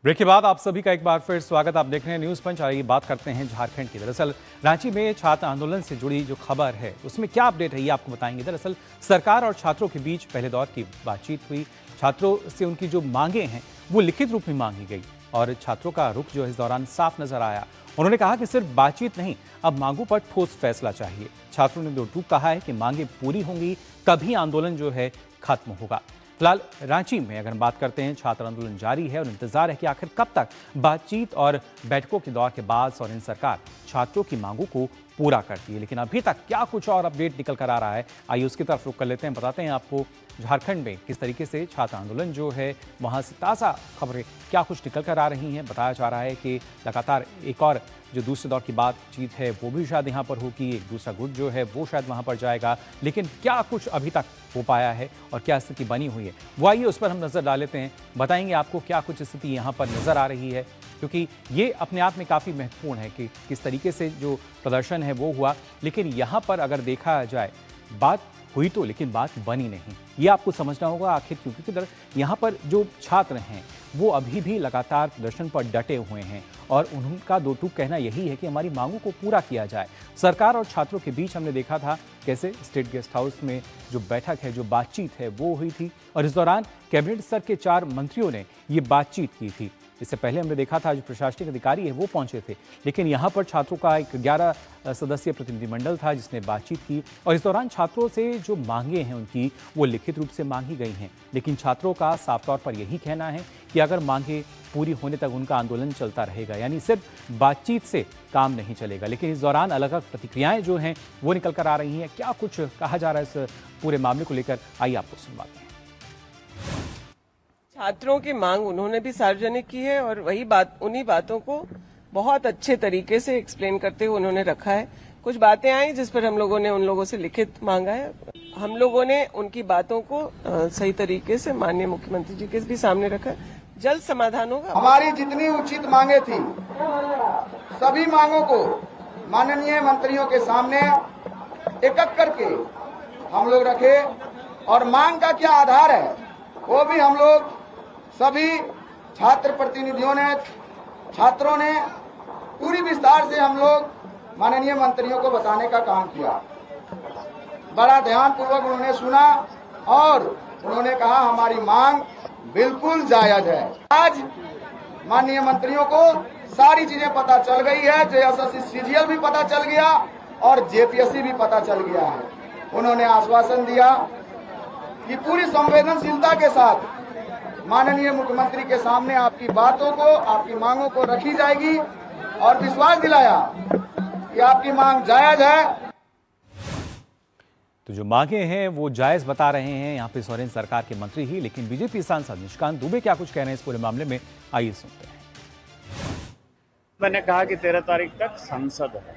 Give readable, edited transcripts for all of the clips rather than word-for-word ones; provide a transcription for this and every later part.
Break के बाद आप सभी का एक बार फिर स्वागत। आप देख रहे हैं न्यूज़ पंच। आइए बात करते हैं झारखंड की। दरअसल रांची में छात्र आंदोलन से जुड़ी जो खबर है उसमें क्या अपडेट है ये आपको बताएंगे। दरअसल सरकार और छात्रों के बीच पहले दौर की बातचीत हुई। छात्रों से उनकी जो मांगे हैं वो लिखित रूप में मांगी गई और छात्रों का रुख जो इस दौरान साफ नजर आया। उन्होंने कहा कि सिर्फ बातचीत नहीं, अब मांगों पर ठोस फैसला चाहिए। छात्रों ने दो टूक कहा है कि मांगे पूरी होंगी तभी आंदोलन जो है खत्म होगा। फिलहाल रांची में अगर बात करते हैं, छात्र आंदोलन जारी है और इंतजार है कि आखिर कब तक बातचीत और बैठकों के दौर के बाद सोरेन सरकार छात्रों की मांगों को पूरा करती है। लेकिन अभी तक क्या कुछ और अपडेट निकल कर आ रहा है, आइए उसकी तरफ रुख कर लेते हैं। बताते हैं आपको झारखंड में किस तरीके से छात्र आंदोलन जो है वहां से ताज़ा खबरें क्या कुछ निकल कर आ रही हैं। बताया जा रहा है कि लगातार एक और जो दूसरे दौर की बातचीत है वो भी शायद यहाँ पर होगी, एक दूसरा गुट जो है वो शायद वहाँ पर जाएगा। लेकिन क्या कुछ अभी तक हो पाया है और क्या स्थिति बनी हुई है वो आइए उस पर हम नज़र डाल लेते हैं। बताएंगे आपको क्या कुछ स्थिति यहाँ पर नज़र आ रही है, क्योंकि ये अपने आप में काफ़ी महत्वपूर्ण है कि किस तरीके से जो प्रदर्शन है वो हुआ। लेकिन यहाँ पर अगर देखा जाए, बात हुई तो लेकिन बात बनी नहीं, ये आपको समझना होगा आखिर क्योंकि यहाँ पर जो छात्र हैं वो अभी भी लगातार प्रदर्शन पर डटे हुए हैं और उनका दो टूक कहना यही है कि हमारी मांगों को पूरा किया जाए। सरकार और छात्रों के बीच हमने देखा था कैसे स्टेट गेस्ट हाउस में जो बैठक है, जो बातचीत है वो हुई थी और इस दौरान कैबिनेट स्तर के 4 मंत्रियों ने ये बातचीत की थी। इससे पहले हमने देखा था जो प्रशासनिक अधिकारी है वो पहुंचे थे, लेकिन यहाँ पर छात्रों का एक 11 सदस्यीय प्रतिनिधिमंडल था जिसने बातचीत की और इस दौरान छात्रों से जो मांगे हैं उनकी वो लिखित रूप से मांगी गई हैं। लेकिन छात्रों का साफ तौर पर यही कहना है कि अगर मांगे पूरी होने तक उनका आंदोलन चलता रहेगा, यानी सिर्फ बातचीत से काम नहीं चलेगा। लेकिन इस दौरान अलग अलग प्रतिक्रियाएं जो हैं वो निकल कर आ रही हैं। क्या कुछ कहा जा रहा है इस पूरे मामले को लेकर, आइए आपको सुनवाते हैं। छात्रों की मांग उन्होंने भी सार्वजनिक की है और वही बात, उन्हीं बातों को बहुत अच्छे तरीके से एक्सप्लेन करते हुए उन्होंने रखा है। कुछ बातें आई जिस पर हम लोगों ने उन लोगों से लिखित मांगा है। हम लोगों ने उनकी बातों को सही तरीके से माननीय मुख्यमंत्री जी के भी सामने रखा। जल्द समाधान होगा। हमारी जितनी उचित मांगे थी सभी मांगों को माननीय मंत्रियों के सामने एक करके हम लोग रखे और मांग का क्या आधार है वो भी हम लोग सभी छात्र प्रतिनिधियों ने, छात्रों ने पूरी विस्तार से हम लोग माननीय मंत्रियों को बताने का काम किया। बड़ा ध्यानपूर्वक उन्होंने सुना और उन्होंने कहा हमारी मांग बिल्कुल जायज है। आज माननीय मंत्रियों को सारी चीजें पता चल गई है, JSS CGL भी पता चल गया और JPSC भी पता चल गया है। उन्होंने आश्वासन दिया कि पूरी संवेदनशीलता के साथ माननीय मुख्यमंत्री के सामने आपकी बातों को, आपकी मांगों को रखी जाएगी और विश्वास दिलाया कि आपकी मांग जायज है। तो जो मांगे हैं वो जायज बता रहे हैं यहाँ पे सोरेन सरकार के मंत्री ही, लेकिन बीजेपी सांसद निशिकांत दुबे क्या कुछ कह रहे हैं इस पूरे मामले में, आइए सुनते हैं। मैंने कहा कि 13 तारीख तक संसद है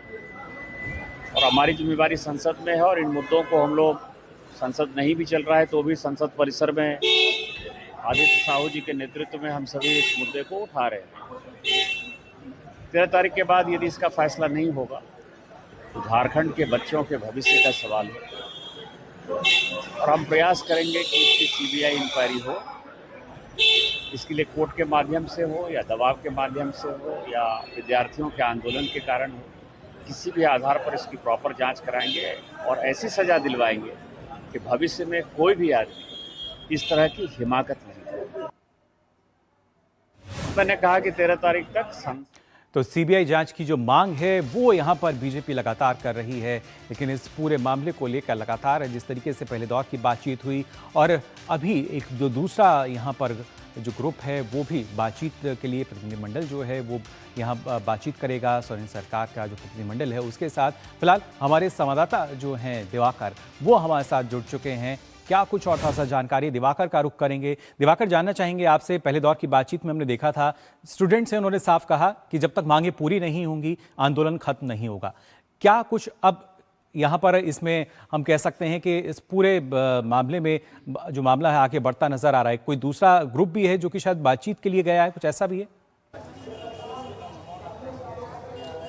और हमारी जिम्मेवारी संसद में है और इन मुद्दों को हम लोग, संसद नहीं भी चल रहा है तो भी संसद परिसर में आदित्य साहू जी के नेतृत्व में हम सभी इस मुद्दे को उठा रहे हैं। 13 तारीख के बाद यदि इसका फैसला नहीं होगा तो झारखंड के बच्चों के भविष्य का सवाल है और हम प्रयास करेंगे कि इसकी CBI इंक्वायरी हो। इसके लिए कोर्ट के माध्यम से हो या दबाव के माध्यम से हो या विद्यार्थियों के आंदोलन के कारण हो, किसी भी आधार पर इसकी प्रॉपर जांच कराएंगे और ऐसी सज़ा दिलवाएंगे कि भविष्य में कोई भी आदमी इस तरह की हिमाकत नहीं करे। मैंने कहा कि 13 तारीख तक तो CBI जांच की जो मांग है वो यहाँ पर बीजेपी लगातार कर रही है। लेकिन इस पूरे मामले को लेकर लगातार जिस तरीके से पहले दौर की बातचीत हुई और अभी एक जो दूसरा यहाँ पर जो ग्रुप है वो भी बातचीत के लिए प्रतिनिधिमंडल जो है वो यहाँ बातचीत करेगा सोरेन सरकार का जो प्रतिनिधिमंडल है उसके साथ। फिलहाल हमारे संवाददाता जो हैं दिवाकर, वो हमारे साथ जुड़ चुके हैं। क्या कुछ और थोड़ा सा जानकारी दिवाकर का रुख करेंगे। दिवाकर, जानना चाहेंगे आपसे, पहले दौर की बातचीत में हमने देखा था स्टूडेंट से उन्होंने साफ कहा कि जब तक मांगे पूरी नहीं होंगी आंदोलन खत्म नहीं होगा। क्या कुछ अब यहाँ पर इसमें हम कह सकते हैं कि इस पूरे मामले में जो मामला है आगे बढ़ता नजर आ रहा है, कोई दूसरा ग्रुप भी है जो कि शायद बातचीत के लिए गया है, कुछ ऐसा भी है?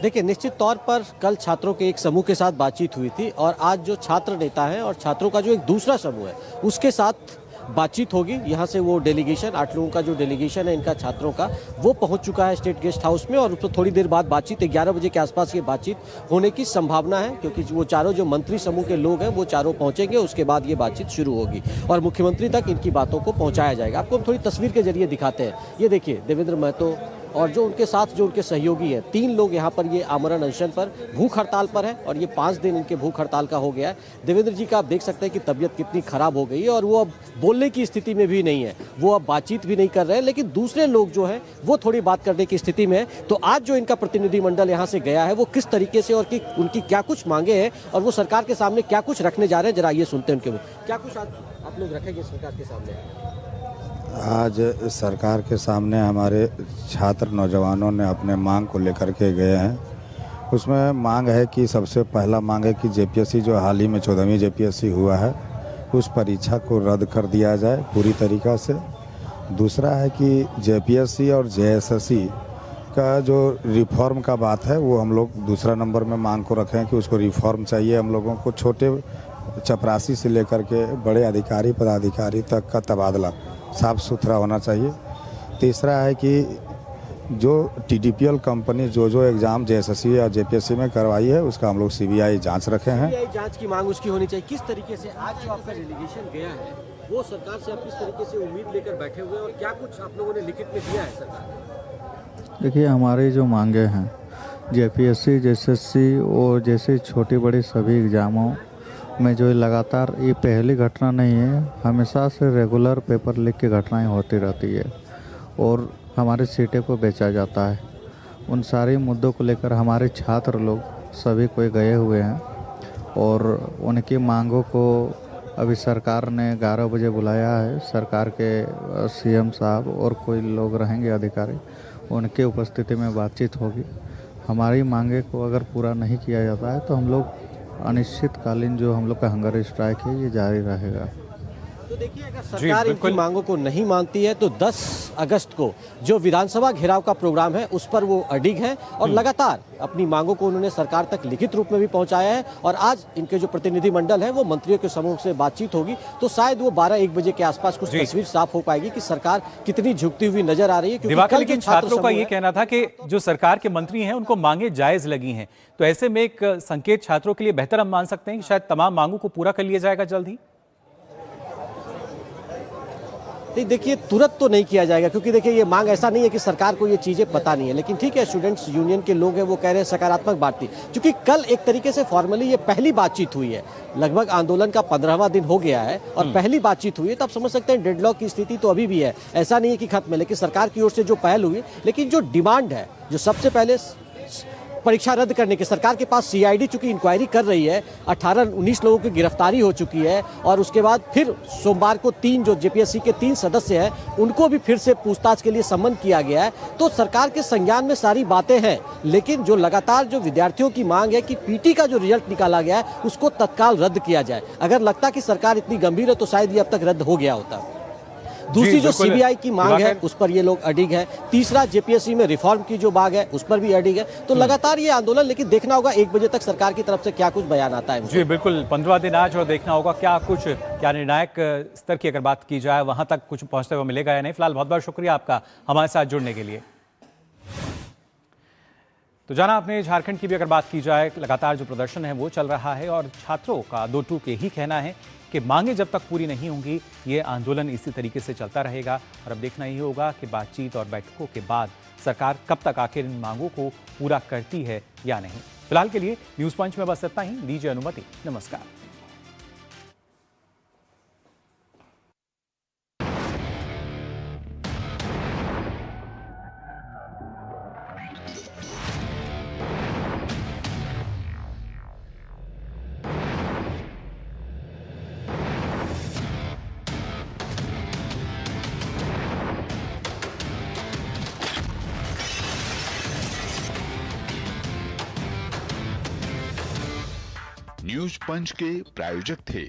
देखिए, निश्चित तौर पर कल छात्रों के एक समूह के साथ बातचीत हुई थी और आज जो छात्र नेता है और छात्रों का जो एक दूसरा समूह है उसके साथ बातचीत होगी। यहाँ से वो डेलीगेशन, 8 लोगों का जो डेलीगेशन है इनका छात्रों का, वो पहुँच चुका है स्टेट गेस्ट हाउस में, और उसको थोड़ी देर बाद बातचीत 11 बजे के आसपास ये बातचीत होने की संभावना है, क्योंकि वो चारों जो मंत्री समूह के लोग हैं वो चारों पहुँचेंगे। उसके बाद ये बातचीत शुरू होगी और मुख्यमंत्री तक इनकी बातों को पहुँचाया जाएगा। आपको हम थोड़ी तस्वीर के जरिए दिखाते हैं। ये देखिए देवेंद्र महतो और जो उनके साथ जो उनके सहयोगी हैं, 3 लोग यहाँ पर ये आमरण अनशन पर, भूख हड़ताल पर है, और ये 5 दिन इनके भूख हड़ताल का हो गया है। देवेंद्र जी का आप देख सकते हैं कि तबीयत कितनी खराब हो गई है और वो अब बोलने की स्थिति में भी नहीं है, वो अब बातचीत भी नहीं कर रहे हैं। लेकिन दूसरे लोग जो है वो थोड़ी बात करने की स्थिति में है। तो आज जो इनका प्रतिनिधिमंडल यहाँ से गया है वो किस तरीके से और उनकी क्या कुछ मांगे हैं और वो सरकार के सामने क्या कुछ रखने जा रहे हैं, जरा ये सुनते हैं उनके। क्या कुछ आप लोग रखेंगे सरकार के सामने? आज सरकार के सामने हमारे छात्र नौजवानों ने अपने मांग को लेकर के गए हैं। उसमें मांग है कि सबसे पहला मांग है कि जेपीएससी जो हाल ही में 14वीं जेपीएससी हुआ है उस परीक्षा को रद्द कर दिया जाए पूरी तरीक़ा से। दूसरा है कि जेपीएससी और जेएसएससी का जो रिफॉर्म का बात है वो हम लोग दूसरा नंबर में मांग को रखें कि उसको रिफॉर्म चाहिए। हम लोगों को छोटे चपरासी से लेकर के बड़े अधिकारी पदाधिकारी तक का तबादला साफ सुथरा होना चाहिए। तीसरा है कि जो टीडीपीएल कंपनी जो एग्ज़ाम जेएसएससी या जेपीएससी में करवाई है उसका हम लोग सीबीआई जांच रखे हैं। सीबीआई जांच की मांग उसकी होनी चाहिए। किस तरीके से आज जो आपका डेलीगेशन गया है वो सरकार से आप किस तरीके से उम्मीद लेकर बैठे हुए हैं और क्या कुछ आप लोगों ने लिखित में दिया है सरकार? देखिए, हमारी जो मांगे हैं जेपीएससी जेएसएससी और जैसे छोटे बड़े सभी एग्ज़ामों में जो लगातार, ये पहली घटना नहीं है, हमेशा से रेगुलर पेपर लीक की घटनाएं होती रहती है और हमारे सीटें को बेचा जाता है। उन सारे मुद्दों को लेकर हमारे छात्र लोग सभी कोई गए हुए हैं और उनकी मांगों को अभी सरकार ने 11 बजे बुलाया है। सरकार के सीएम साहब और कोई लोग रहेंगे अधिकारी, उनके उपस्थिति में बातचीत होगी। हमारी मांगे को अगर पूरा नहीं किया जाता है तो हम लोग अनिश्चितकालीन जो हम लोग का हंगर स्ट्राइक है ये जारी रहेगा। तो देखिए, अगर सरकार इनकी मांगों को नहीं मानती है तो 10 अगस्त को जो विधानसभा घेराव का प्रोग्राम है उस पर वो अडिग है और लगातार अपनी मांगों को उन्होंने सरकार तक लिखित रूप में भी पहुंचाया है। और आज इनके जो प्रतिनिधिमंडल है वो मंत्रियों के समूह से बातचीत होगी तो शायद वो 12-1 बजे के आसपास कुछ तस्वीर साफ हो पाएगी कि सरकार कितनी झुकती हुई नजर आ रही है। क्योंकि लेकिन छात्रों का ये कहना था कि जो सरकार के मंत्री हैं उनको मांगे जायज लगी हैं, तो ऐसे में एक संकेत छात्रों के लिए बेहतर हम मान सकते हैं कि शायद तमाम मांगों को पूरा कर लिया जाएगा जल्द ही। नहीं, देखिए तुरंत तो नहीं किया जाएगा क्योंकि देखिए ये मांग ऐसा नहीं है कि सरकार को ये चीज़ें पता नहीं है। लेकिन ठीक है, स्टूडेंट्स यूनियन के लोग हैं वो कह रहे हैं सकारात्मक बात थी, क्योंकि कल एक तरीके से फॉर्मली ये पहली बातचीत हुई है। लगभग आंदोलन का 15वां दिन हो गया है और पहली बातचीत हुई है, तो आप समझ सकते हैं डेडलॉक की स्थिति तो अभी भी है, ऐसा नहीं है कि खत्म है। लेकिन सरकार की ओर से जो पहल हुई, लेकिन जो डिमांड है, जो सबसे पहले परीक्षा रद्द करने की, सरकार के पास सीआईडी चूंकि इंक्वायरी कर रही है, 18-19 लोगों की गिरफ्तारी हो चुकी है और उसके बाद फिर सोमवार को 3 जो जेपीएससी के 3 सदस्य हैं उनको भी फिर से पूछताछ के लिए सम्मन किया गया है। तो सरकार के संज्ञान में सारी बातें हैं, लेकिन जो लगातार जो विद्यार्थियों की मांग है कि पीटी का जो रिजल्ट निकाला गया है उसको तत्काल रद्द किया जाए। अगर लगता कि सरकार इतनी गंभीर है तो शायद ये अब तक रद्द हो गया होता। दूसरी जो सीबीआई की मांग है उस पर ये लोग अडिग है। तीसरा, जेपीएससी में रिफॉर्म की जो मांग है उस पर भी अडिग है। तो लगातार ये आंदोलन, लेकिन देखना होगा 1 बजे तक सरकार की तरफ से क्या कुछ बयान आता है। जी बिल्कुल, 15वां दिन आज और देखना होगा क्या निर्णायक स्तर की अगर बात की जाए वहां तक कुछ पहुंचते हुए मिलेगा या नहीं। फिलहाल बहुत बहुत शुक्रिया आपका हमारे साथ जुड़ने के लिए। तो जाना आपने झारखंड की भी अगर बात की जाए, लगातार जो प्रदर्शन है वो चल रहा है और छात्रों का 2 टूक यही कहना है कि मांगे जब तक पूरी नहीं होंगी ये आंदोलन इसी तरीके से चलता रहेगा। और अब देखना ही होगा कि बातचीत और बैठकों के बाद सरकार कब तक आखिर इन मांगों को पूरा करती है या नहीं। फिलहाल के लिए न्यूज़ पंच में बस इतना ही। दीजिए अनुमति, नमस्कार। न्यूज पंच के प्रायोजक थे